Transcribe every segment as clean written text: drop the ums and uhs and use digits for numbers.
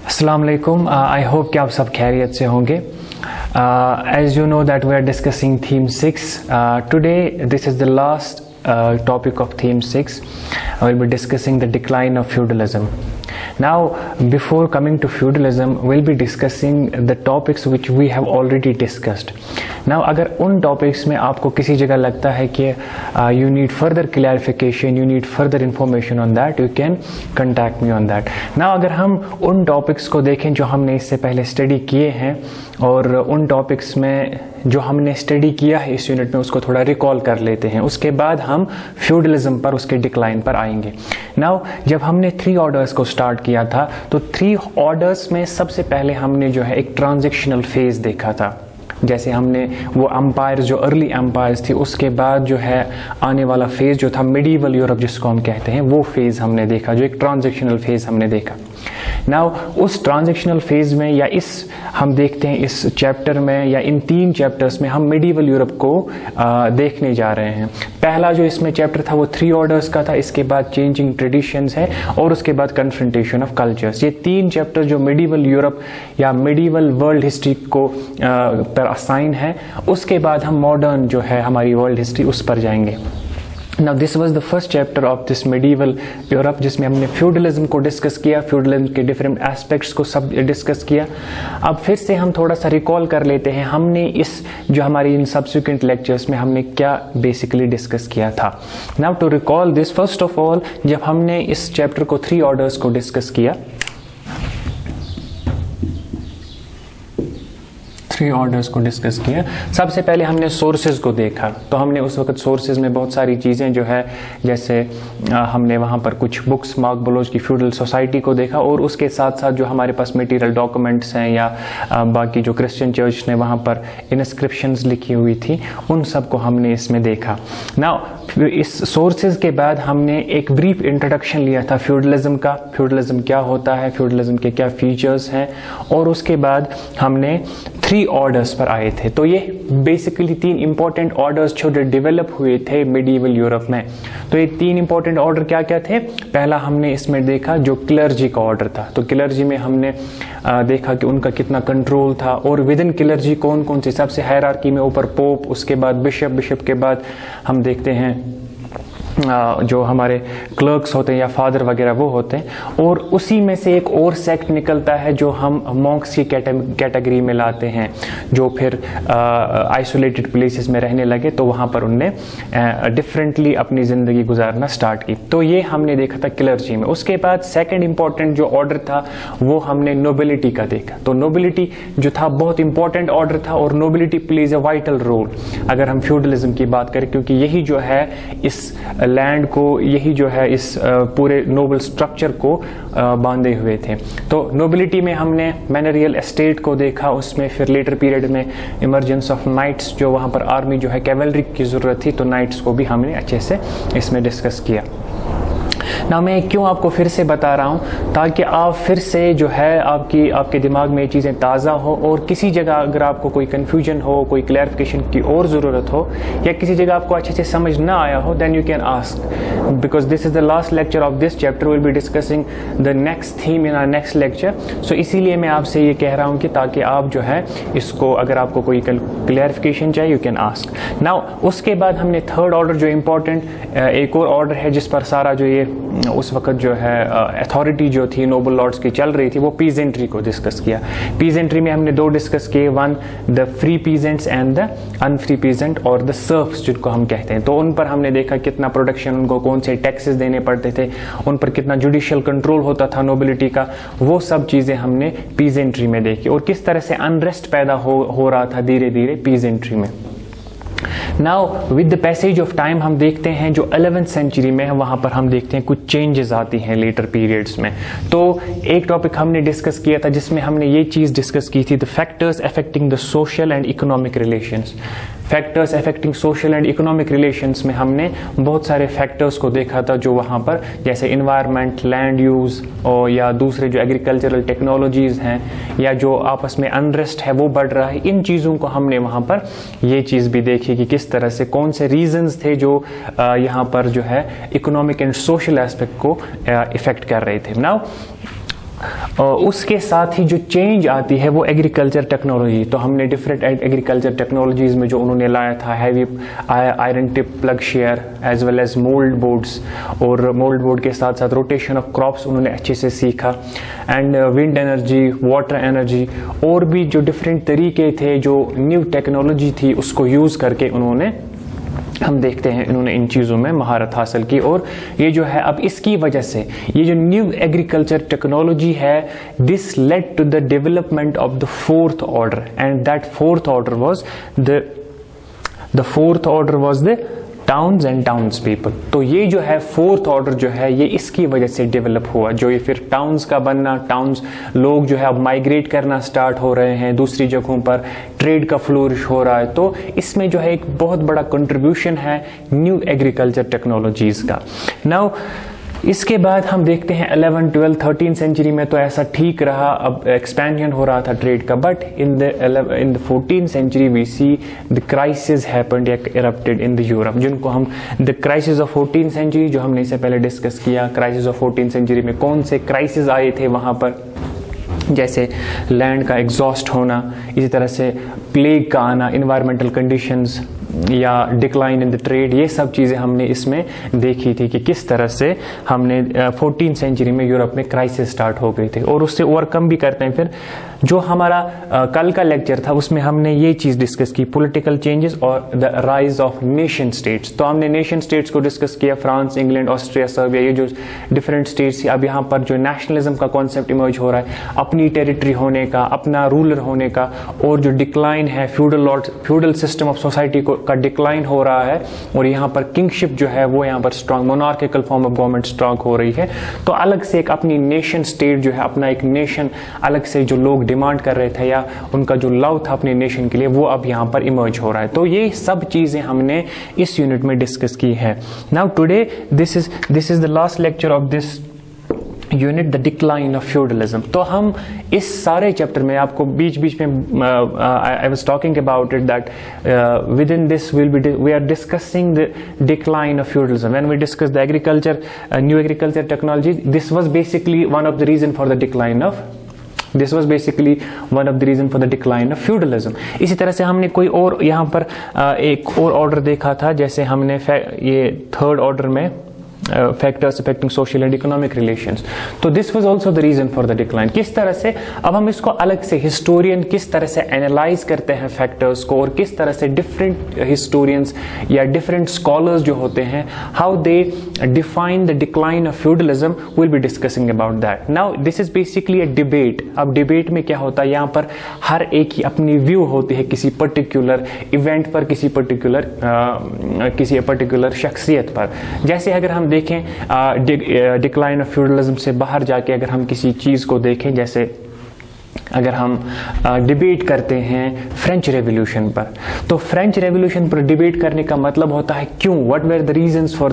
अस्सलाम वालेकुम। आई होप कि आप सब खैरियत से होंगे। As you know that we are discussing theme 6 today. This is the last topic of theme 6. I will be discussing the decline of feudalism. Now, before coming to feudalism, we'll be discussing the topics which we have already discussed. Now, अगर उन topics में आपको किसी जगह लगता है कि you need further clarification, you need further information on that, you can contact me on that. Now, अगर हम उन topics को देखें जो हमने इससे पहले study किए हैं और उन topics में जो हमने स्टडी किया है इस यूनिट में उसको थोड़ा रिकॉल कर लेते हैं, उसके बाद हम फ्यूडलिज्म पर, उसके डिक्लाइन पर आएंगे। नाउ, जब हमने 3 ऑर्डर्स को स्टार्ट किया था तो 3 ऑर्डर्स में सबसे पहले हमने जो है एक ट्रांजिशनल फेज देखा था। जैसे हमने वो एम्पायर जो अर्ली एम्पायर्स थी उसके बाद जो है आने वाला फेज जो था मिडीवल यूरोप जिसको हम कहते हैं, वो फेज हमने देखा, जो एक ट्रांजिशनल फेज हमने देखा। नाउ, उस ट्रांजिशनल फेज में या हम देखते हैं इस चैप्टर में या इन 3 चैप्टर्स में हम मिडीवल यूरोप को देखने जा रहे हैं। पहला जो इसमें चैप्टर था वो 3 ऑर्डर्स का था, इसके बाद चेंजिंग ट्रेडिशंस है और उसके बाद कन्फ्रंटेशन ऑफ कल्चर्स। ये 3 चैप्टर जो मिडीवल यूरोप या मिडीवल वर्ल्ड हिस्ट्री को पर असाइन है, उसके बाद हम मॉडर्न जो है हमारी वर्ल्ड हिस्ट्री उस पर जाएंगे। Now this was the first chapter of this medieval Europe जिसमें हमने फ्यूडलिज्म को डिस्कस किया, फ्यूडलिज्म के डिफरेंट एस्पेक्ट्स को सब डिस्कस किया। अब फिर से हम थोड़ा सा रिकॉल कर लेते हैं हमने इस जो हमारी इन सब्सिक्वेंट लेक्चर्स में हमने क्या बेसिकली डिस्कस किया था। Now to recall this, first of all जब हमने इस चैप्टर को 3 ऑर्डर्स को डिस्कस किया, 3 ऑर्डर्स को डिस्कस किया, सबसे पहले हमने सोर्सेज को देखा। तो हमने उस वक्त सोर्सेज में बहुत सारी चीज़ें जो है, जैसे हमने वहाँ पर कुछ बुक्स मार्क बोलोज की फ्यूडल सोसाइटी को देखा और उसके साथ साथ जो हमारे पास मटेरियल डॉक्यूमेंट्स हैं या बाकी जो क्रिश्चियन चर्च ने वहाँ पर इंस्क्रिप्शंस लिखी हुई थी उन सब को हमने इसमें देखा। नाउ, इस सोर्सेज के बाद हमने एक ब्रीफ इंट्रोडक्शन लिया था फ्यूडलिज्म का, फ्यूडलिज्म क्या होता है, फ्यूडलिज्म के क्या फीचर्स हैं, और उसके बाद हमने 3 ऑर्डर्स पर आए थे। तो ये बेसिकली 3 इंपॉर्टेंट ऑर्डर्स जो डेवलप हुए थे मिडीवल यूरोप में। तो ये 3 इंपॉर्टेंट ऑर्डर क्या क्या थे? पहला हमने इसमें देखा जो क्लर्जी का ऑर्डर था। तो क्लर्जी में हमने देखा कि उनका कितना कंट्रोल था और विद इन क्लर्जी कौन कौन सी, सबसे हायरार्की में ऊपर पोप, उसके बाद बिशप, बिशप के बाद हम देखते हैं जो हमारे क्लर्क्स होते हैं या फादर वगैरह वो होते हैं, और उसी में से एक और सेक्ट निकलता है जो हम मॉन्क्स की कैटेगरी में लाते हैं, जो फिर आइसोलेटेड प्लेसेस में रहने लगे तो वहाँ पर उनने डिफरेंटली अपनी ज़िंदगी गुजारना स्टार्ट की। तो ये हमने देखा था क्लर्जी में। उसके बाद सेकंड इंपॉर्टेंट जो ऑर्डर था वो हमने नोबिलिटी का देखा। तो नोबिलिटी जो था बहुत इंपॉर्टेंट ऑर्डर था और nobility plays a vital role अगर हम फ्यूडलिज्म की बात करें, क्योंकि यही जो है इस लैंड को, यही जो है इस पूरे नोबल स्ट्रक्चर को बांधे हुए थे। तो नोबिलिटी में हमने मैनरियल एस्टेट को देखा, उसमें फिर लेटर पीरियड में इमरजेंस ऑफ नाइट्स, जो वहाँ पर आर्मी जो है कैवलरी की ज़रूरत थी, तो नाइट्स को भी हमने अच्छे से इसमें डिस्कस किया। ना मैं क्यों आपको फिर से बता रहा हूँ, ताकि आप फिर से जो है आपके दिमाग में ये चीज़ें ताज़ा हो, और किसी जगह अगर आपको कोई कन्फ्यूजन हो, कोई क्लैरिफिकेशन की और ज़रूरत हो, या किसी जगह आपको अच्छे से समझ ना आया हो, then you can ask, because this is the last lecture of this chapter, will be discussing the next theme in our next lecture. So इसीलिए मैं आपसे ये कह रहा हूँ कि ताकि आप जो है इसको, अगर आपको कोई क्लैरिफिकेशन चाहिए, यू कैन आस्क। नाउ, उसके बाद हमने थर्ड ऑर्डर जो इम्पोर्टेंट एक और ऑर्डर है जिस पर सारा जो ये उस वक्त जो है अथॉरिटी जो थी नोबल लॉर्ड्स की चल रही थी, वो पीजेंट्री को डिस्कस किया। पीजेंट्री में हमने 2 डिस्कस किए, one the free peasants and the unfree peasant, और द सर्फ्स जिनको हम कहते हैं। तो उन पर हमने देखा कितना प्रोडक्शन, उनको कौन से टैक्सेस देने पड़ते थे, उन पर कितना जुडिशियल कंट्रोल होता था नोबिलिटी का, वो सब चीज़ें हमने पीजेंट्री में देखी, और किस तरह से अनरेस्ट पैदा हो रहा था धीरे धीरे पीजेंट्री में। Now with the passage of time हम देखते हैं जो 11th सेंचुरी में है, वहाँ पर हम देखते हैं कुछ चेंजेस आती हैं लेटर पीरियड्स में। तो एक टॉपिक हमने डिस्कस किया था जिसमें हमने ये चीज़ डिस्कस की थी, the factors affecting the social and economic relations. Factors affecting social and economic relations में हमने बहुत सारे फैक्टर्स को देखा था जो वहाँ पर, जैसे इन्वायरमेंट, लैंड यूज़, और या दूसरे जो एग्रीकल्चरल टेक्नोलॉजीज़ हैं, या जो आपस में अनरेस्ट है वो बढ़ रहा है। इन चीज़ों को हमने वहाँ पर ये चीज़ भी देखी कि किस तरह से कौन से रीजंस थे जो यहाँ पर जो है इकोनॉमिक एंड सोशल एस्पेक्ट को इफेक्ट कर रहे थे। नाउ उसके साथ ही जो चेंज आती है वो एग्रीकल्चर टेक्नोलॉजी। तो हमने डिफरेंट एग्रीकल्चर टेक्नोलॉजीज में जो उन्होंने लाया था, heavy iron tip plough share as well as mould boards, और मोल्ड बोर्ड के साथ साथ रोटेशन ऑफ क्रॉप्स उन्होंने अच्छे से सीखा, and wind energy, water energy, और भी जो डिफरेंट तरीके थे, जो न्यू टेक्नोलॉजी थी, उसको यूज़ करके उन्होंने, हम देखते हैं इन्होंने इन चीज़ों में महारत हासिल की। और ये जो है अब इसकी वजह से ये जो न्यू एग्रीकल्चर टेक्नोलॉजी है, this led to the development of the fourth order, and that fourth order was the towns and towns people. तो ये जो है फोर्थ ऑर्डर जो है ये इसकी वजह से डेवलप हुआ, जो ये फिर टाउन्स का बनना, टाउन्स लोग जो है अब माइग्रेट करना स्टार्ट हो रहे हैं दूसरी जगहों पर, ट्रेड का फ्लोरिश हो रहा है। तो इसमें जो है एक बहुत बड़ा कंट्रीब्यूशन है न्यू एग्रीकल्चर टेक्नोलॉजीज का। नाउ इसके बाद हम देखते हैं 11, 12, 13 सेंचुरी में तो ऐसा ठीक रहा, अब एक्सपेंशन हो रहा था ट्रेड का, but in the 14th century we see the crisis happened या इरप्टेड इन द यूरोप, जिनको हम the crisis of 14th century, जो हमने इससे पहले डिस्कस किया, क्राइसिस ऑफ 14th सेंचुरी में कौन से क्राइसिस आए थे वहां पर, जैसे लैंड का एग्जॉस्ट होना, इसी तरह से प्लेग का आना, इन्वायरमेंटल कंडीशंस या डिक्लाइन इन द ट्रेड, ये सब चीज़ें हमने इसमें देखी थी कि किस तरह से हमने 14th सेंचुरी में यूरोप में क्राइसिस स्टार्ट हो गई थी, और उससे ओवरकम भी करते हैं। फिर जो हमारा कल का लेक्चर था उसमें हमने ये चीज़ डिस्कस की, पॉलिटिकल चेंजेस और the rise of nation states. तो हमने नेशन स्टेट्स को डिस्कस किया, फ्रांस, इंग्लैंड, ऑस्ट्रिया, सर्बिया, ये जो डिफरेंट स्टेट्स थी। अब यहाँ पर जो नेशनलिज्म का कॉन्सेप्ट इमर्ज हो रहा है, अपनी टेरिटरी होने का, अपना रूलर होने का, और जो डिक्लाइन है फ्यूडल सिस्टम ऑफ सोसाइटी का डिक्लाइन हो रहा है, और यहाँ पर किंगशिप जो है वो यहाँ पर strong, monarchical form of government strong हो रही है। तो अलग से एक अपनी नेशन स्टेट जो है, अपना एक नेशन अलग से जो लोग डिमांड कर रहे थे या उनका जो लव था अपने नेशन के लिए, वो अब यहाँ पर इमर्ज हो रहा है। तो ये सब चीजें हमने इस यूनिट में डिस्कस की है। Now today this is the last lecture of this unit, the decline of feudalism. तो हम इस सारे चैप्टर में आपको बीच बीच में I was talking about it that within this we are discussing the decline of feudalism. When we discuss the agriculture, new agriculture technology, this was basically one of the reason for the decline of feudalism. इसी तरह से हमने कोई और यहाँ पर एक और ऑर्डर देखा था, जैसे हमने ये थर्ड ऑर्डर में factors affecting social and economic relations. तो this was also the reason for the decline. किस तरह से अब हम इसको अलग से हिस्टोरियन किस तरह से एनालाइज करते हैं फैक्टर्स को, और किस तरह से डिफरेंट हिस्टोरियंस या डिफरेंट स्कॉलर्स जो होते हैं, how they define the decline of feudalism, will be discussing about that. Now this is basically a debate. अब डिबेट में क्या होता है, यहाँ पर हर एक की अपनी व्यू होती है किसी पर्टिकुलर इवेंट पर, किसी पर्टिकुलर शख्सियत पर। जैसे अगर हम देखें डिक्लाइन ऑफ फ्यूडलिज्म से बाहर जाके अगर हम किसी चीज को देखें, जैसे अगर हम डिबेट करते हैं फ्रेंच रेवोल्यूशन पर, तो फ्रेंच रेवोल्यूशन पर डिबेट करने का मतलब होता है क्यों, what were the reasons for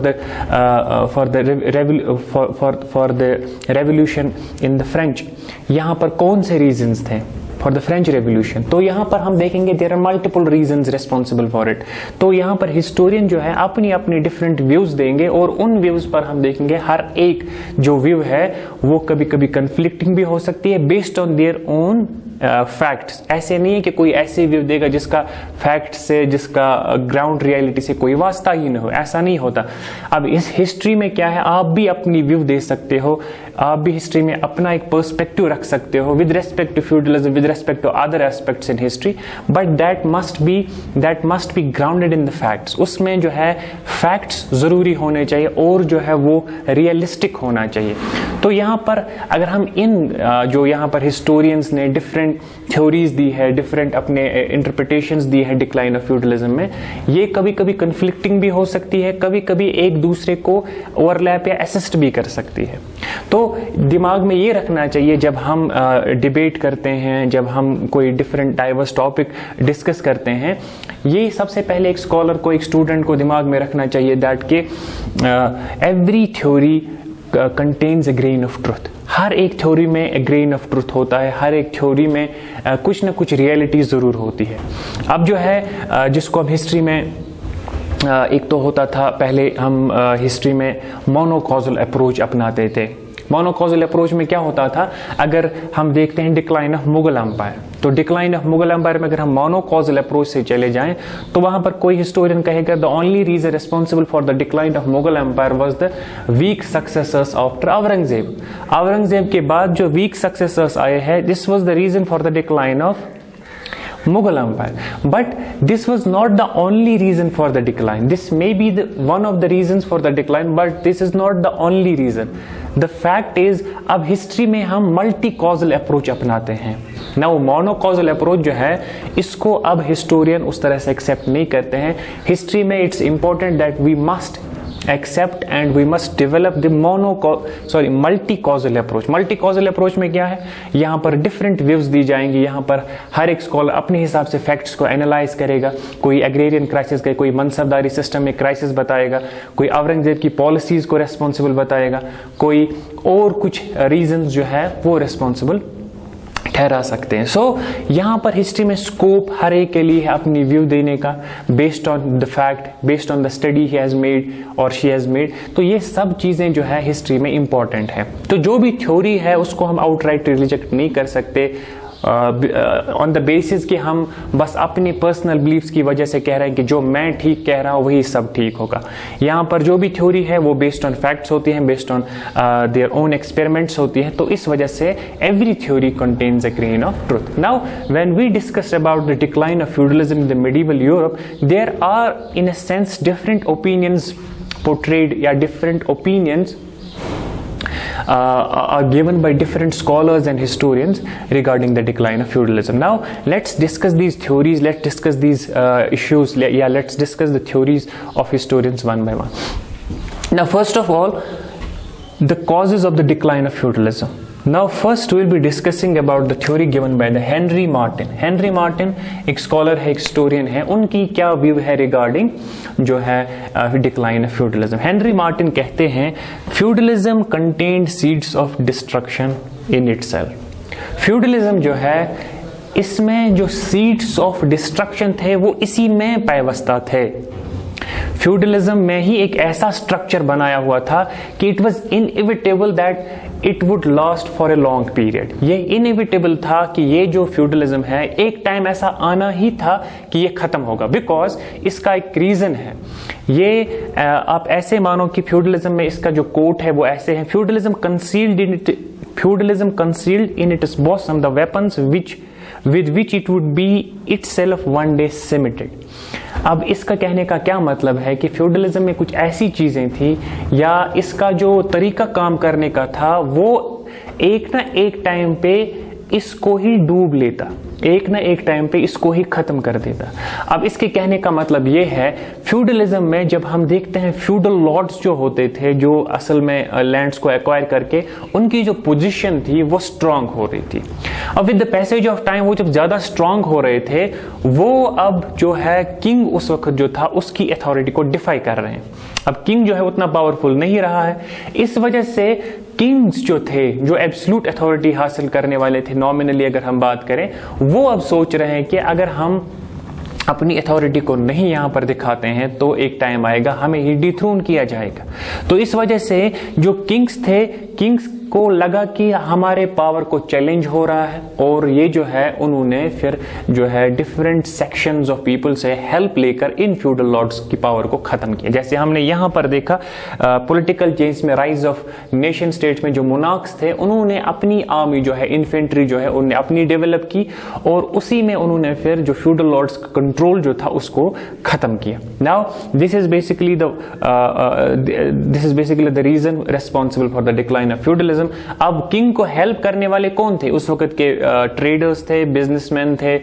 the revolution in the French, यहाँ पर कौन से रीजंस थे फॉर द फ्रेंच रेवोल्यूशन। तो यहाँ पर हम देखेंगे there are multiple reasons responsible for it. तो यहाँ पर हिस्टोरियन जो है अपनी अपनी डिफरेंट व्यूज देंगे, और उन व्यूज पर हम देखेंगे हर एक जो व्यू है वो कभी कभी कंफ्लिक्टिंग भी हो सकती है based on their own facts. ऐसे नहीं है कि कोई ऐसे व्यू देगा जिसका फैक्ट से, जिसका ग्राउंड रियलिटी से कोई वास्ता ही न हो, ऐसा नहीं होता। अब इस हिस्ट्री में क्या है, आप भी अपनी व्यू दे सकते हो, आप भी हिस्ट्री में अपना एक पर्सपेक्टिव रख सकते हो with respect to feudalism, with respect to other aspects in history, but that must be grounded in the facts. उसमें जो है फैक्ट्स जरूरी होने चाहिए और जो है वो रियलिस्टिक होना चाहिए। तो यहाँ पर अगर हम इन जो यहाँ पर हिस्टोरियंस ने डिफरेंट थ्योरीज दी है, डिफरेंट अपने इंटरप्रिटेशंस दी है डिक्लाइन ऑफ फ्यूडलिज्म में, ये कभी कभी कंफ्लिक्टिंग भी हो सकती है, कभी कभी एक दूसरे को ओवरलैप या असिस्ट भी कर सकती है। तो दिमाग में ये रखना चाहिए जब हम डिबेट करते हैं, जब हम कोई डिफरेंट डाइवर्स टॉपिक डिस्कस करते हैं, ये सबसे पहले एक स्कॉलर को, एक स्टूडेंट को दिमाग में रखना चाहिए दैट के every theory contains a grain of truth. हर एक थ्योरी में एक ग्रेन ऑफ ट्रुथ होता है, हर एक थ्योरी में कुछ ना कुछ रियलिटी जरूर होती है। अब जो है जिसको अब हिस्ट्री में एक तो होता था, पहले हम हिस्ट्री में मोनोकॉजल अप्रोच अपनाते थे, मोनोकॉजल अप्रोच में क्या होता था, अगर हम देखते हैं डिक्लाइन ऑफ मुगल एम्पायर, तो डिक्लाइन ऑफ मुगल एम्पायर में अगर हम मोनोकॉजल अप्रोच से चले जाएं तो वहां पर कोई हिस्टोरियन कहेगा the only reason responsible for the decline of Mughal empire was the weak successors after Aurangzeb. Aurangzeb के बाद जो वीक सक्सेसर्स आए हैं, this was the reason for the decline of Mughal Empire. But this was not the only reason for the decline. This may be one of the reasons for the decline, but this is not the only reason. The fact is, अब history में हम multi causal approach अपनाते हैं ना। वो मोनोकॉजल approach जो है, इसको अब हिस्टोरियन उस तरह से एक्सेप्ट नहीं करते हैं। हिस्ट्री में it's important that we must accept and we must develop the multi causal approach. Multi causal approach में क्या है, यहाँ पर डिफरेंट व्यूज दी जाएंगी, यहाँ पर हर एक स्कॉलर अपने हिसाब से फैक्ट्स को एनालाइज करेगा। कोई एग्रेरियन क्राइसिस का, कोई मनसबदारी सिस्टम में क्राइसिस बताएगा, कोई औरंगजेब की पॉलिसीज को रेस्पॉन्सिबल बताएगा, कोई और कुछ रीजंस जो है वो रेस्पॉन्सिबल ठहरा सकते हैं। सो यहाँ पर हिस्ट्री में स्कोप हर एक के लिए है अपनी व्यू देने का, based on the fact, based on the study he has made और शी हैज मेड। तो ये सब चीजें जो है हिस्ट्री में इंपॉर्टेंट है। तो जो भी थ्योरी है उसको हम आउटराइट रिजेक्ट नहीं कर सकते ऑन द बेसिस कि हम बस अपनी पर्सनल बिलीफ्स की वजह से कह रहे हैं कि जो मैं ठीक कह रहा हूँ वही सब ठीक होगा। यहाँ पर जो भी थ्योरी है वो बेस्ड ऑन फैक्ट्स होती है, based on their own experiments होती है। तो इस वजह से every theory contains a grain of truth. Now when we discuss about the decline of feudalism in the medieval Europe, there are in a sense different opinions portrayed, या different opinions are given by different scholars and historians regarding the decline of feudalism. Now let's discuss these theories, let's discuss these issues, let's discuss the theories of historians one by one. Now first of all, the causes of the decline of feudalism. Now first we'll be discussing about the theory given by the Henry Martin. Henry Martin एक scholar है, एक historian है, उनकी क्या view है regarding जो है decline of feudalism. Henry Martin कहते हैं feudalism contained seeds of destruction in itself. Feudalism जो है इसमें जो seeds of destruction थे वो इसी में पायवस्ता थे। फ्यूडलिज्म में ही एक ऐसा स्ट्रक्चर बनाया हुआ था कि it was inevitable that it would last for a long period. ये इनएविटेबल था कि ये जो फ्यूडलिज्म है एक टाइम ऐसा आना ही था कि ये खत्म होगा, बिकॉज इसका एक रीजन है। ये आप ऐसे मानो कि फ्यूडलिज्म में इसका जो कोट है वो ऐसे है, feudalism concealed in its bosom the weapons with which it would be itself one day cemented. अब इसका कहने का क्या मतलब है कि फ्यूडलिज्म में कुछ ऐसी चीजें थी, या इसका जो तरीका काम करने का था वो एक ना एक टाइम पे इसको ही डूब लेता, एक ना एक टाइम पे इसको ही खत्म कर देता। अब इसके कहने का मतलब ये है, फ्यूडलिज्म में जब हम देखते हैं फ्यूडल लॉर्ड्स जो होते थे, जो असल में लैंड्स को एक्वायर करके उनकी जो पोजीशन थी वो स्ट्रांग हो रही थी। अब with the passage of time वो जब ज्यादा स्ट्रांग हो रहे थे, वो अब जो है किंग उस वक्त जो था उसकी अथॉरिटी को डिफाई कर रहे हैं। अब किंग जो है उतना पावरफुल नहीं रहा है, इस वजह से किंग्स जो थे, जो एब्सोल्यूट अथॉरिटी हासिल करने वाले थे नॉमिनली अगर हम बात करें, वो अब सोच रहे हैं कि अगर हम अपनी अथॉरिटी को नहीं यहां पर दिखाते हैं तो एक टाइम आएगा हमें ही डिथ्रोन किया जाएगा। तो इस वजह से जो किंग्स थे, किंग्स को लगा कि हमारे पावर को चैलेंज हो रहा है, और ये जो है उन्होंने फिर जो है डिफरेंट सेक्शंस ऑफ पीपल से हेल्प लेकर इन फ्यूडल लॉर्ड्स की पावर को खत्म किया। जैसे हमने यहां पर देखा पॉलिटिकल चेंज में, राइज ऑफ नेशन स्टेट्स में जो मोनार्क्स थे उन्होंने अपनी आर्मी जो है, इन्फेंट्री जो है उन्होंने अपनी डेवलप की, और उसी में उन्होंने फिर जो फ्यूडल लॉर्ड्स का कंट्रोल जो था उसको खत्म किया। Now this is basically the reason responsible for the decline of feudalism. अब किंग को हेल्प करने वाले कौन थे? उस वक्त के ट्रेडर्स थे, बिजनेसमैन थे,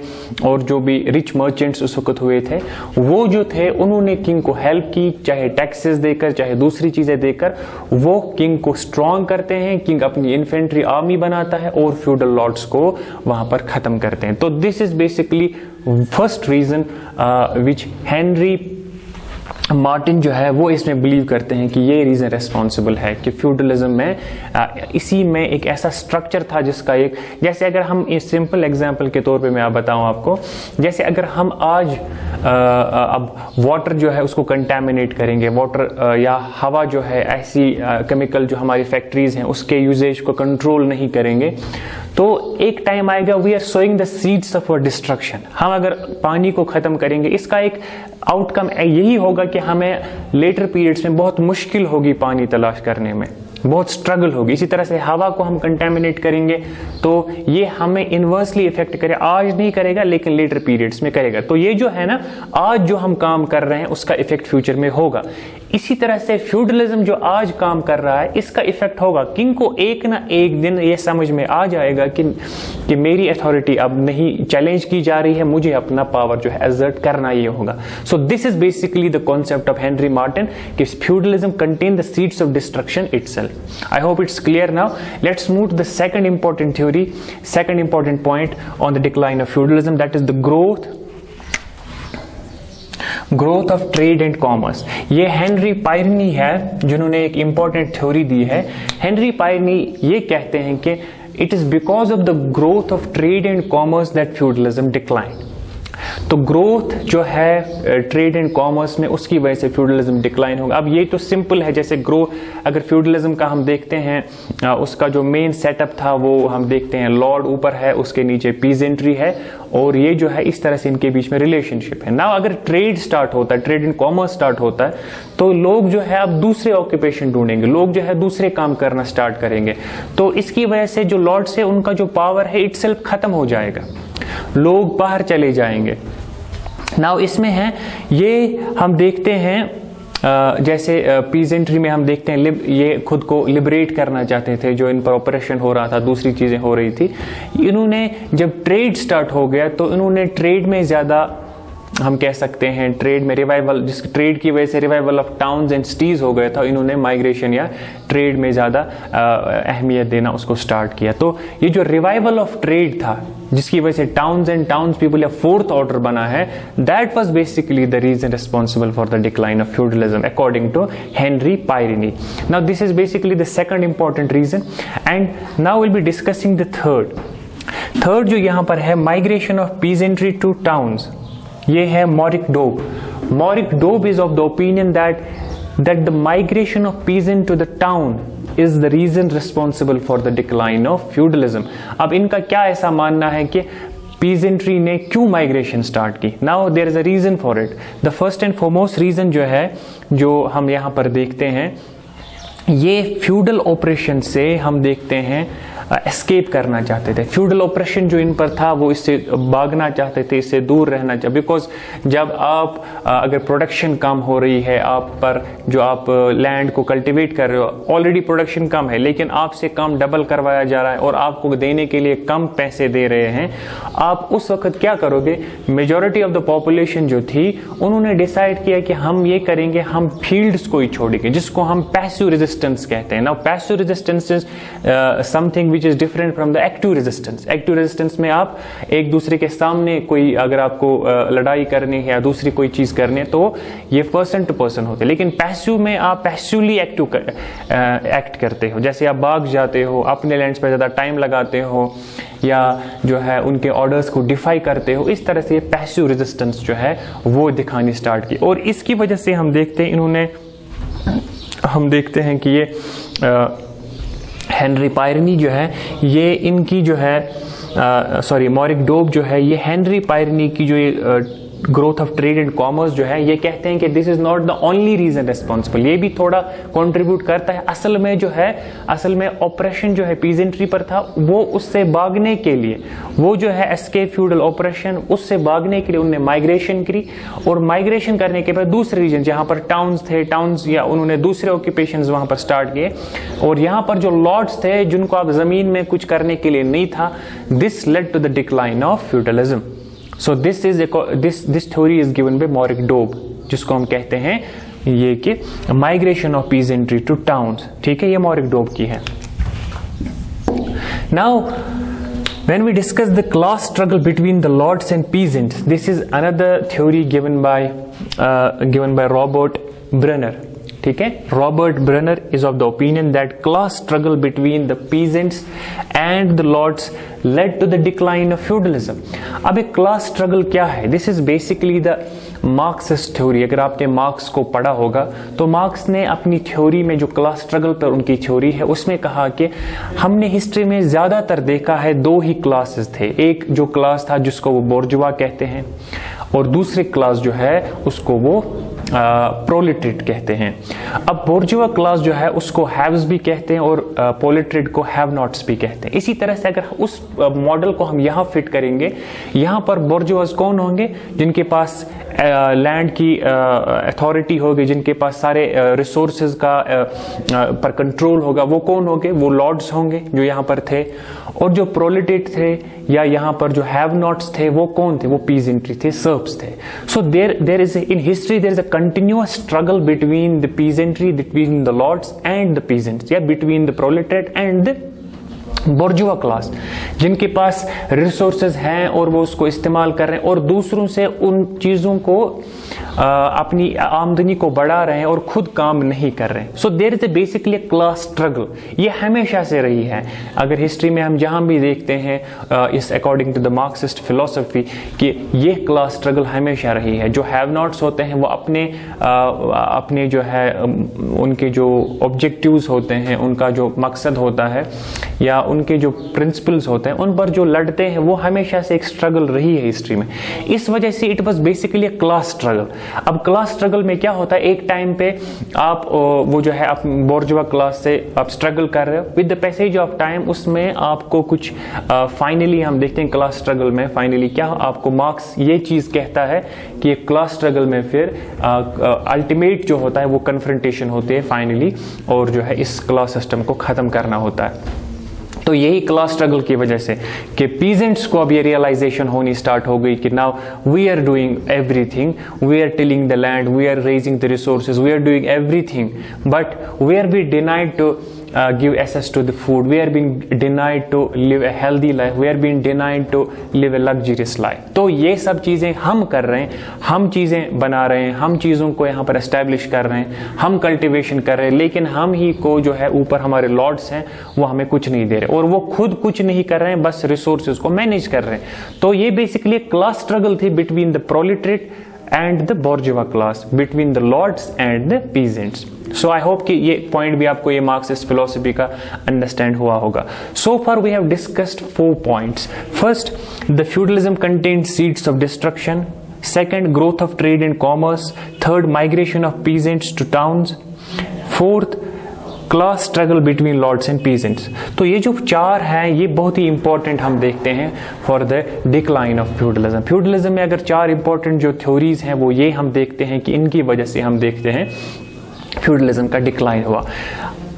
और जो भी रिच मर्चेंट्स उस वक्त हुए थे, वो जो थे उन्होंने किंग को हेल्प की, चाहे टैक्सेस देकर, चाहे दूसरी चीजें देकर। वो किंग को स्ट्रांग करते हैं, किंग अपनी इन्फेंट्री आर्मी बनाता है और फ्यूडल लॉर्ड्स को वहां पर खत्म करते हैं। तो this is basically first reason which Henry Martin जो है वो इसमें बिलीव करते हैं कि ये रीज़न रेस्पॉन्सिबल है कि फ्यूडलिज्म में इसी में एक ऐसा स्ट्रक्चर था जिसका एक, जैसे अगर हम इस सिंपल एग्जांपल के तौर पे मैं बताऊं आपको, जैसे अगर हम आज अब वाटर जो है उसको कंटेमिनेट करेंगे, वाटर या हवा जो है ऐसी केमिकल जो हमारी फैक्ट्रीज हैं उसके यूजेज को कंट्रोल नहीं करेंगे, तो एक टाइम आएगा we are sowing the seeds of destruction. हम अगर पानी को खत्म करेंगे, इसका एक आउटकम यही होगा कि हमें लेटर पीरियड्स में बहुत मुश्किल होगी पानी तलाश करने में, बहुत स्ट्रगल होगी। इसी तरह से हवा को हम कंटेमिनेट करेंगे तो ये हमें इन्वर्सली इफेक्ट करे, आज नहीं करेगा लेकिन लेटर पीरियड्स में करेगा। तो ये जो है ना, आज जो हम काम कर रहे हैं उसका इफेक्ट फ्यूचर में होगा। इसी तरह से फ्यूडलिज्म जो आज काम कर रहा है इसका इफेक्ट होगा। किंग को एक ना एक दिन ये समझ में आ जाएगा कि मेरी अथॉरिटी अब नहीं चैलेंज की जा रही है, मुझे अपना पावर जो है एसर्ट करना ये होगा। So this is basically the concept of Henry Martin कि feudalism contain the seeds of destruction itself. I hope it's clear now. Let's move to the second important theory, second important point on the decline of feudalism, that is the growth of trade and commerce. ये Henry पायरनी है जिन्होंने एक important theory दी है। Henry पायरनी ये कहते हैं कि it is because of the growth of trade and commerce that feudalism declined. तो ग्रोथ जो है ट्रेड एंड कॉमर्स में, उसकी वजह से फ्यूडलिज्म डिक्लाइन होगा। अब ये तो सिंपल है, जैसे अगर फ्यूडलिज्म का हम देखते हैं उसका जो मेन सेटअप था वो हम देखते हैं, लॉर्ड ऊपर है, उसके नीचे पीजेंट्री है, और ये जो है इस तरह से इनके बीच में रिलेशनशिप है ना। अगर ट्रेड स्टार्ट होता है, ट्रेड एंड कॉमर्स स्टार्ट होता है, तो लोग जो है अब दूसरे ऑक्यूपेशन ढूंढेंगे, लोग जो है दूसरे काम करना स्टार्ट करेंगे। तो इसकी वजह से जो लॉर्ड्स है उनका जो पावर है इटसेल्फ खत्म हो जाएगा, लोग बाहर चले जाएंगे। नाउ इसमें है ये हम देखते हैं जैसे पीजेंट्री में हम देखते हैं ये खुद को लिबरेट करना चाहते थे, जो इन पर ऑपरेशन हो रहा था, दूसरी चीजें हो रही थी। इन्होंने जब ट्रेड स्टार्ट हो गया तो इन्होंने ट्रेड में ज्यादा, हम कह सकते हैं ट्रेड में रिवाइवल, जिस ट्रेड की वजह से revival of towns and cities हो गया था, इन्होंने माइग्रेशन या ट्रेड में ज़्यादा अहमियत देना उसको स्टार्ट किया। तो ये जो रिवाइवल ऑफ ट्रेड था जिसकी वजह से टाउन्स एंड टाउन्स पीपल या फोर्थ ऑर्डर बना है, that was basically the reason responsible for the decline of feudalism according to Henry Pirenne. Now this is basically the second important reason, and now will be discussing the third जो यहाँ पर है, migration of peasantry to towns. ये है Maurice Dobb. Maurice Dobb is of the opinion that the migration of peasant to the town is the reason responsible for the decline of feudalism. अब इनका क्या ऐसा मानना है कि पीजेंट्री ने क्यों माइग्रेशन स्टार्ट की? Now there is a reason for it. The first and foremost reason जो है, जो हम यहाँ पर देखते हैं, ये फ्यूडल ऑपरेशन से हम देखते हैं एस्केप करना चाहते थे। फ्यूडल ऑपरेशन जो इन पर था वो इससे भागना चाहते थे, इससे दूर रहना चाहते, बिकॉज जब आप अगर प्रोडक्शन कम हो रही है, आप पर जो आप लैंड को कल्टीवेट कर रहे हो, ऑलरेडी प्रोडक्शन कम है लेकिन आपसे कम डबल करवाया जा रहा है और आपको देने के लिए कम पैसे दे रहे हैं, आप उस वक्त क्या करोगे? मेजॉरिटी ऑफ द पॉपुलेशन जो थी उन्होंने डिसाइड किया कि हम ये करेंगे, हम फील्ड्स को ही छोड़ेंगे, जिसको हम पैसिव रेजिस्टेंस कहते हैं। Now passive resistance is something which is different from the active resistance. Active resistance में आप एक दूसरे के सामने कोई अगर आपको लड़ाई करनी है या दूसरी कोई चीज करनी है तो ये पर्सन टू पर्सन होते हैं, लेकिन पैसिव में आप पैसिवली एक्ट करते हो, जैसे आप भाग जाते हो, अपने लैंड्स पर ज्यादा टाइम लगाते हो या जो है उनके ऑर्डर्स को डिफाई करते हो। इस तरह से पैसिव रेजिस्टेंस जो है वो दिखानी स्टार्ट की, और इसकी वजह से हम देखते हैं कि ये हेनरी पायरनी जो है, ये इनकी जो है मॉरिक डोब जो है, ये हेनरी पायरनी की जो ये growth of trade and commerce जो है, ये कहते हैं कि this is not the only reason responsible, ये भी थोड़ा कंट्रीब्यूट करता है। असल में ऑपरेशन जो है पीजेंट्री पर था, वो उससे भागने के लिए, वो जो है एस्केप फ्यूडल ऑपरेशन, उससे भागने के लिए उन्होंने माइग्रेशन की, और माइग्रेशन करने के बाद दूसरे रीजन जहां पर टाउन्स थे, टाउन्स या उन्होंने दूसरे ऑक्यूपेशंस वहां पर स्टार्ट किए, और यहां पर जो लॉर्ड्स थे जिनको आप जमीन में कुछ करने के लिए नहीं था, this led to the decline of feudalism. So this theory is given by Moric Dobe, जिसको हम कहते हैं ये कि migration of peasantry to towns. ठीक है, ये Moric Dobe की है। Now when we discuss the class struggle between the lords and peasants, this is another theory given by given by Robert Brenner. ठीक है, Robert Brenner is of the opinion that class struggle between the peasants and the lords led to the decline of feudalism. अब एक class struggle क्या है? This is basically the Marxist theory. अगर आपने marks को पढ़ा होगा तो मार्क्स ने अपनी थ्योरी में, जो क्लास स्ट्रगल पर उनकी थ्योरी है, उसमें कहा कि हमने हिस्ट्री में ज्यादातर देखा है दो ही क्लासेस थे। एक जो क्लास था जिसको वो बोर्जुआ कहते हैं, और दूसरी क्लास जो है उसको वो प्रोलेटरेट कहते हैं। अब बोर्जुआ क्लास जो है उसको हैव्स भी कहते हैं और प्रोलेटरेट को हैव नॉट्स भी कहते हैं। इसी तरह से अगर उस मॉडल को हम यहाँ फिट करेंगे, यहाँ पर बोर्जुआज कौन होंगे? जिनके पास लैंड की अथॉरिटी होगी, जिनके पास सारे रिसोर्सेज का पर कंट्रोल होगा, वो कौन होंगे? वो लॉर्ड्स होंगे जो यहाँ पर थे। और जो प्रोलेटेट थे या यहाँ पर जो हैव नॉट्स थे वो कौन थे? वो पीजेंट्री थे, सर्व्स थे। So there is in history there is a continuous struggle between the peasantry, between the lords and the peasants, या between the proletariat and the bourgeois class, जिनके पास रिसोर्सेज हैं और वो उसको इस्तेमाल कर रहे हैं और दूसरों से उन चीजों को अपनी आमदनी को बढ़ा रहे हैं और खुद काम नहीं कर रहे हैं। So there is basically class struggle. ये हमेशा से रही है। अगर हिस्ट्री में हम जहां भी देखते हैं इस according to the Marxist philosophy कि ये क्लास स्ट्रगल हमेशा रही है। जो हैव नॉट्स होते हैं वो अपने जो है उनके जो ऑब्जेक्टिव्स होते हैं, उनका जो मकसद होता है या उनके जो प्रिंसिपल्स होते हैं, उन पर जो लड़ते हैं, वो हमेशा से एक स्ट्रगल रही है हिस्ट्री में। इस वजह से it was basically class struggle. अब क्लास स्ट्रगल में क्या होता है? एक टाइम पे आप वो जो है आप बोर्जुआ क्लास से आप स्ट्रगल कर रहे हो, with the passage of time उसमें आपको कुछ फाइनली हम देखते हैं क्लास स्ट्रगल में फाइनली क्या आपको मार्क्स ये चीज कहता है कि क्लास स्ट्रगल में फिर अल्टीमेट जो होता है वो कन्फ्रंटेशन होती है फाइनली, और जो है इस क्लास सिस्टम को खत्म करना होता है। तो यही क्लास स्ट्रगल की वजह से कि पीजेंट्स को अब ये रियलाइजेशन होनी स्टार्ट हो गई कि now we are doing everything, we are tilling the land, we are raising the resources, we are doing everything, but we are be denied to give access to the food, we are being denied to live a healthy life, we are being denied to live a luxurious life। तो ये सब चीजें हम कर रहे हैं, हम चीजें बना रहे हैं, हम चीजों को यहाँ पर एस्टेब्लिश कर रहे हैं, हम कल्टीवेशन कर रहे हैं, लेकिन हम ही को जो है ऊपर हमारे लॉर्ड्स हैं वो हमें कुछ नहीं दे रहे और वो खुद कुछ नहीं कर रहे हैं, बस रिसोर्सेज को मैनेज कर रहे हैं। तो ये बेसिकली क्लास स्ट्रगल थी between the proletariat and the bourgeois class, between the lords and the peasants. So I hope कि ये पॉइंट भी आपको ये मार्क्सिस्ट फिलोसफी का अंडरस्टैंड हुआ होगा। So far we have discussed 4 points. First, the feudalism contained seeds of destruction. Second, growth of trade and commerce. Third, migration of peasants to towns. Fourth, class struggle between lords and peasants. तो ये जो 4 हैं ये बहुत ही important हम देखते हैं for the decline of feudalism. Feudalism में अगर 4 इंपॉर्टेंट जो थ्योरीज हैं वो ये हम देखते हैं कि इनकी वजह से हम देखते हैं फ्यूडलिज्म का डिक्लाइन हुआ।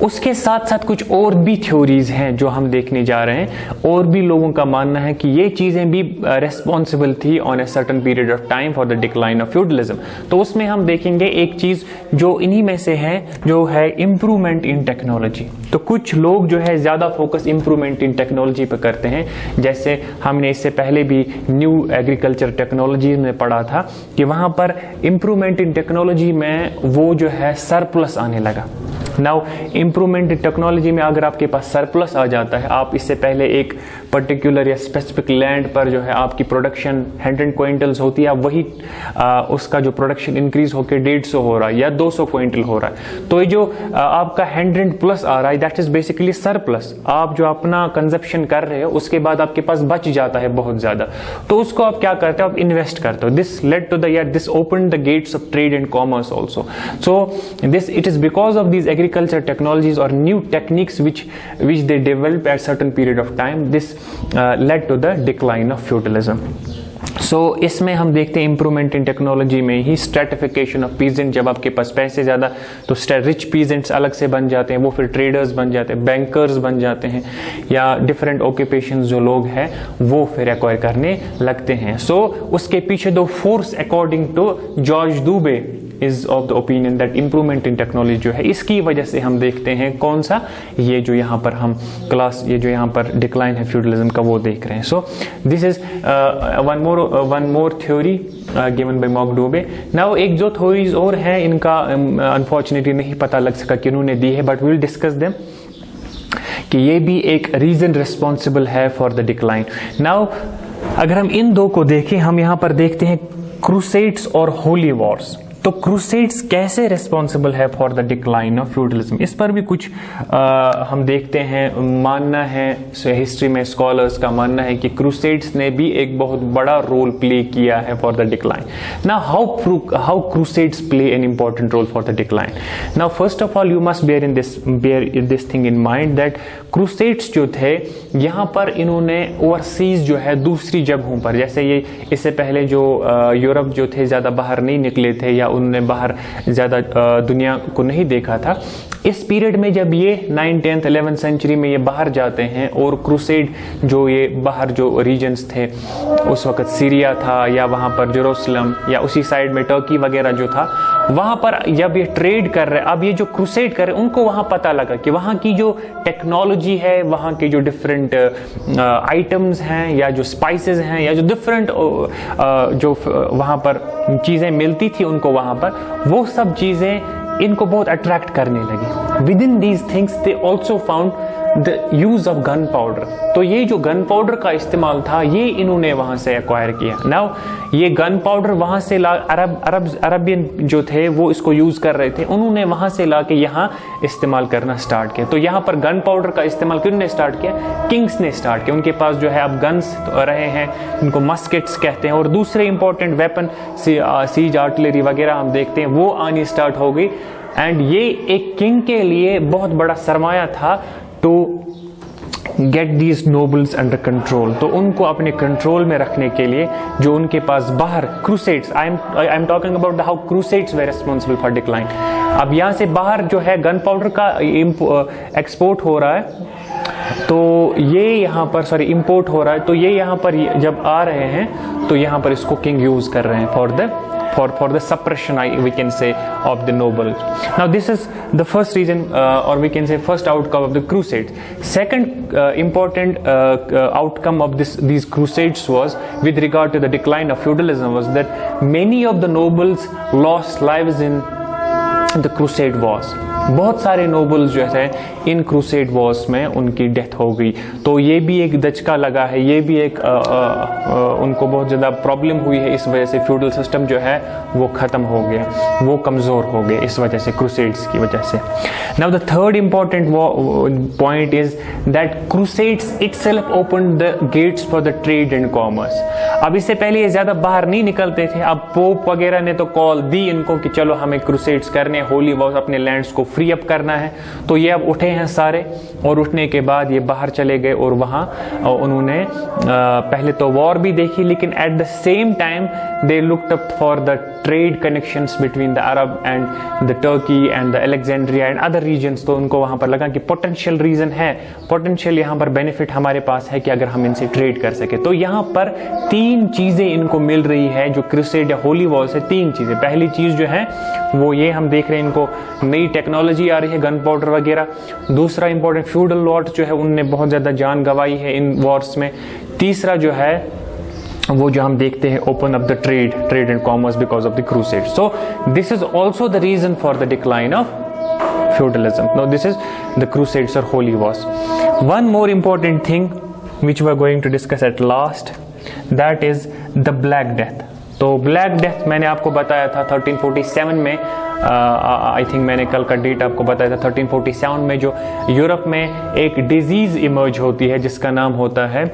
उसके साथ साथ कुछ और भी थ्योरीज हैं जो हम देखने जा रहे हैं, और भी लोगों का मानना है कि ये चीजें भी रेस्पॉन्सिबल थी on a certain period of time for the decline of feudalism. तो उसमें हम देखेंगे एक चीज जो इन्हीं में से है, जो है इंप्रूवमेंट इन टेक्नोलॉजी। तो कुछ लोग जो है ज्यादा फोकस इंप्रूवमेंट इन टेक्नोलॉजी पर करते हैं, जैसे हमने इससे पहले भी न्यू एग्रीकल्चर टेक्नोलॉजी में पढ़ा था कि वहां पर इंप्रूवमेंट इन टेक्नोलॉजी में वो जो है सरप्लस आने लगा। नाउ इंप्रूवमेंट इन टेक्नोलॉजी में अगर आपके पास सरप्लस आ जाता है, आप इससे पहले एक पर्टिकुलर या स्पेसिफिक लैंड पर जो है आपकी प्रोडक्शन 100 क्विंटल्स होती है, वही उसका जो प्रोडक्शन इंक्रीज होकर 150 हो रहा है या 200 क्विंटल हो रहा है, तो ये जो आपका 100 प्लस आ रहा है दैट इज बेसिकली सरप्लस। आप जो अपना कंजप्शन कर रहे हो उसके बाद आपके पास बच जाता है बहुत ज्यादा, तो उसको आप क्या करते हो? आप इन्वेस्ट करते हो। This led to the this open the gates of trade and commerce also. So this it is because of these agriculture technologies or new techniques which they developed at certain period of time, this led to the decline of feudalism. So इसमें हम देखते हैं improvement in technology में ही stratification of peasant. जब आपके पास पैसे ज्यादा तो रिच पीजेंट्स अलग से बन जाते हैं, वो फिर ट्रेडर्स बन जाते हैं, बैंकर्स बन जाते हैं, या डिफरेंट ऑक्यूपेशन जो लोग हैं वो फिर एक्वायर करने लगते हैं। सो उसके पीछे 2 force according to George Duby is of the opinion that improvement in technology जो है इसकी वजह से हम देखते हैं कौन सा, ये जो यहाँ पर हम ये जो यहाँ पर डिक्लाइन है फ्यूडलिज्म का वो देख रहे हैं. So this is one more theory given by Maurice Dobb. Now एक जो थ्योरीज और हैं इनका अनफॉर्चुनेटली नहीं पता लग सका कि उन्होंने दी है, but we will discuss them कि ये भी एक रीजन रिस्पॉन्सिबल है फॉर द डिक्लाइन. नाउ अगर हम इन दो को देखें, हम यहां पर देखते हैं क्रूसेड्स और होली वॉर्स. तो क्रूसेड्स कैसे रिस्पॉन्सिबल है for the decline of feudalism, इस पर भी कुछ हम देखते हैं. मानना है हिस्ट्री में स्कॉलर्स का मानना है कि क्रूसेड्स ने भी एक बहुत बड़ा रोल प्ले किया है for the decline. Now how crusades play an important role for the decline. Now first of all you must bear this thing in mind that crusades जो थे यहाँ पर इन्होंने ओवरसीज जो है दूसरी जगहों पर, जैसे ये इससे पहले जो यूरोप जो थे ज़्यादा बाहर नहीं निकले थे या उन्होंने बाहर ज़्यादा दुनिया को नहीं देखा था, इस पीरियड में जब ये 9th, 10th, 11th सेंचुरी में ये बाहर जाते हैं और क्रूसेड जो ये बाहर जो रीजन्स थे उस वक्त सीरिया था या वहाँ पर जेरूसलम या उसी साइड में टर्की वगैरह जो था, वहाँ पर जब ये ट्रेड कर रहे, अब ये जो क्रूसेड कर रहे उनको वहाँ पता लगा कि वहाँ की जो टेक्नोलॉजी है, वहाँ के जो डिफरेंट आइटम्स हैं या जो स्पाइसेस हैं या जो डिफरेंट जो वहाँ पर चीज़ें मिलती थी उनको वहाँ पर, वो सब चीज़ें इनको बहुत अट्रैक्ट करने लगी. With in these things they also found the use of gun powder. तो ये जो गन पाउडर का इस्तेमाल था ये इन्होंने वहां से एक्वायर किया. नाउ ये गन पाउडर वहां से ला अरबियन जो थे वो इसको यूज कर रहे थे, उन्होंने वहां से ला के यहाँ इस्तेमाल करना स्टार्ट किया. तो यहाँ पर गन पाउडर का इस्तेमाल किन्होंने स्टार्ट किया? किंग्स ने स्टार्ट किया. उनके पास जो है अब गन्स रहे हैं, उनको मस्केट्स कहते हैं, और दूसरे इंपॉर्टेंट वेपन सीज आर्टिलरी वगैरह हम देखते हैं वो आनी स्टार्ट हो गई. एंड ये एक किंग के लिए बहुत बड़ा सरमाया था to get these nobles under control. तो उनको अपने कंट्रोल में रखने के लिए जो उनके पास बाहर crusades, I am talking about how crusades way responsible for decline. अब यहाँ से बाहर जो है गन पाउडर का एक्सपोर्ट हो रहा है, तो ये यहाँ पर इंपोर्ट हो रहा है, तो ये यहाँ पर जब आ रहे हैं तो यहाँ पर इसको किंग यूज कर रहे हैं for the suppression, we can say, of the noble. Now this is the first reason, or we can say first outcome of the crusades. Second important outcome of these crusades was with regard to the decline of feudalism was that many of the nobles lost lives in the crusade wars. बहुत सारे nobles जो है इन crusade Wars में उनकी death हो गई. तो ये भी एक दचका लगा है, ये भी एक उनको बहुत ज़्यादा प्रॉब्लम हुई है. इस वजह से फ्यूडल सिस्टम जो है वो ख़त्म हो गया, वो कमज़ोर हो गए इस वजह से, क्रूसेड्स की वजह से. Now the third important point is that crusades itself opened the gates for the trade and commerce. अब इससे पहले ये ज़्यादा बाहर नहीं निकलते थे. अब पोप वगैरह ने तो कॉल दी इनको कि चलो हमें क्रूसेड्स करने, होली वॉर्स, अपने लैंड्स को फ्री अप करना है. तो ये अब उठे हैं सारे, और उठने के बाद ये बाहर चले गए और वहाँ उन्होंने पहले तो वॉर भी देखी, लेकिन at the same time they looked up for the trade connections between the Arab and the Turkey and the Alexandria and other regions. तो उनको वहाँ पर लगा कि पोटेंशियल रीजन है, पोटेंशियल यहाँ पर बेनिफिट हमारे पास है कि अगर हम इनसे ट्रेड कर सके. तो यहाँ पर तीन चीज़ें इनको मिल रही है जो क्रूसेड या होली वॉर से. तीन चीज़ें. पहली चीज़ जो है वो ये हम देख रहे हैं, इनको नई टेक्नोलॉजी आ रही है, गन पाउडर वगैरह. दूसरा इंपॉर्टेंट, फ्यूडल लॉर्ड्स जो है उनने बहुत ज़्यादा जान गंवाई है इन वॉर्स में. तीसरा जो है वो जो हम देखते हैं, open up the trade and commerce because of the crusade. So this is also the reason for the decline of feudalism. Now this is the crusades or holy wars. One more important thing which we are going to discuss at last, that is the Black Death. तो black death मैंने आपको बताया था 1347 में, I think मैंने कल का date आपको बताया था. 1347 में जो यूरोप में एक डिजीज इमर्ज होती है जिसका नाम होता है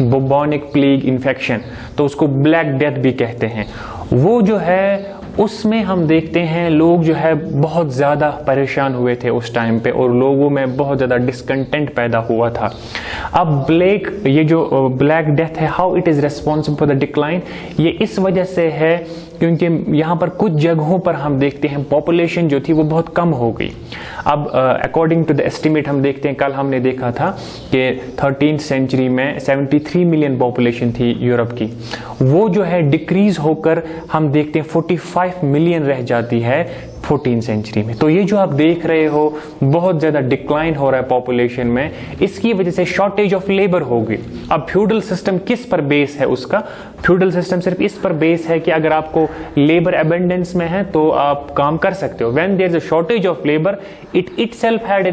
बुबोनिक प्लेग इन्फेक्शन, तो उसको ब्लैक डेथ भी कहते हैं. वो जो है उसमें हम देखते हैं लोग जो है बहुत ज़्यादा परेशान हुए थे उस टाइम पे, और लोगों में बहुत ज़्यादा डिसकंटेंट पैदा हुआ था. अब ये जो ब्लैक डेथ है, how it is responsible for the decline, ये इस वजह से है क्योंकि यहाँ पर कुछ जगहों पर हम देखते हैं पॉपुलेशन जो थी वो बहुत कम हो गई। अब अकॉर्डिंग टू द एस्टिमेट हम देखते हैं, कल हमने देखा था कि 13th सेंचुरी में 73 मिलियन पॉपुलेशन थी यूरोप की, वो जो है डिक्रीज होकर हम देखते हैं 45 मिलियन रह जाती है 14th सेंचुरी में। तो ये जो आप देख रहे हो बहुत ज्यादा डिक्लाइन हो रहा है पॉपुलेशन में, इसकी वजह से शॉर्टेज ऑफ लेबर होगी। अब फ्यूडल सिस्टम किस पर बेस है उसका? फ्यूडल सिस्टम सिर्फ इस पर बेस है कि अगर आपको लेबर अबंडेंस में है तो आप काम कर सकते हो। When there is a shortage of labour, it itself had a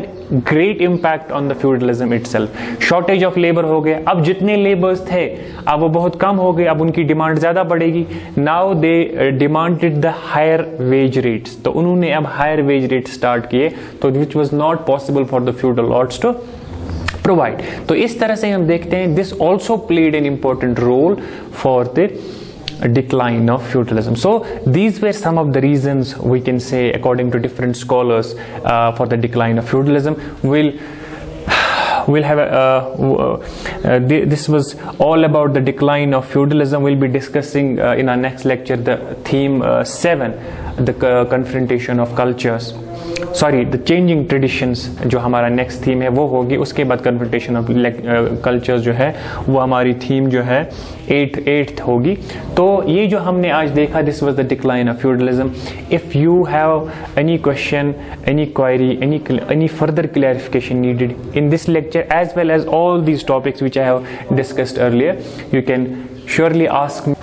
great impact on the feudalism itself. Shortage of labour हो गए, अब जितने लेबर्स थे अब वो बहुत कम हो गए, अब उनकी डिमांड ज्यादा बढ़ेगी। Now they demanded the higher wage rates, तो उन्होंने अब हायर वेज रेट स्टार्ट किए, तो which was not possible for the feudal lords to provide. तो इस तरह से हम देखते हैं this also played an important role for the decline of feudalism. So these were some of the reasons we can say according to different scholars for the decline of feudalism. We'll have this was all about the decline of feudalism. We'll be discussing in our next lecture the theme 7, the confrontation of cultures, the changing traditions जो हमारा next theme है वो होगी। उसके बाद confrontation of cultures जो है वो हमारी थीम जो है 8th होगी। तो ये जो हमने आज देखा, this was the decline of feudalism. If you have any question, any query, any further clarification needed in this lecture as well as all these topics which I have discussed earlier, you can surely ask me.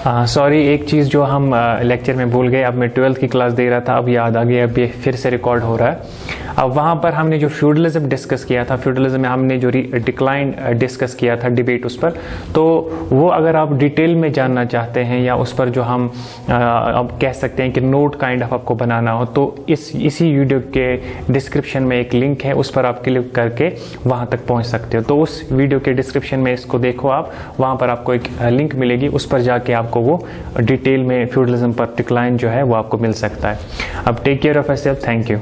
Sorry, एक चीज़ जो हम lecture में भूल गए, अब मैं 12th की क्लास दे रहा था, अब याद आ गया, अब ये फिर से रिकॉर्ड हो रहा है। अब वहाँ पर हमने जो फ्यूडलिज्म डिस्कस किया था, फ्यूडलिज्म में हमने जो डिक्लाइन डिस्कस किया था, डिबेट उस पर, तो वो अगर आप डिटेल में जानना चाहते हैं या उस पर जो हम अब कह सकते हैं कि नोट काइंड ऑफ आपको बनाना हो, तो इसी वीडियो के डिस्क्रिप्शन में एक लिंक है, उस पर आप क्लिक करके वहाँ तक पहुँच सकते हो। तो उस वीडियो के डिस्क्रिप्शन में इसको देखो आप, वहाँ पर आपको एक लिंक मिलेगी, उस पर जाके आपको वो डिटेल में फ्यूडलिज्म पर डिक्लाइन जो है वो आपको मिल सकता है। अब take care of yourself, thank you.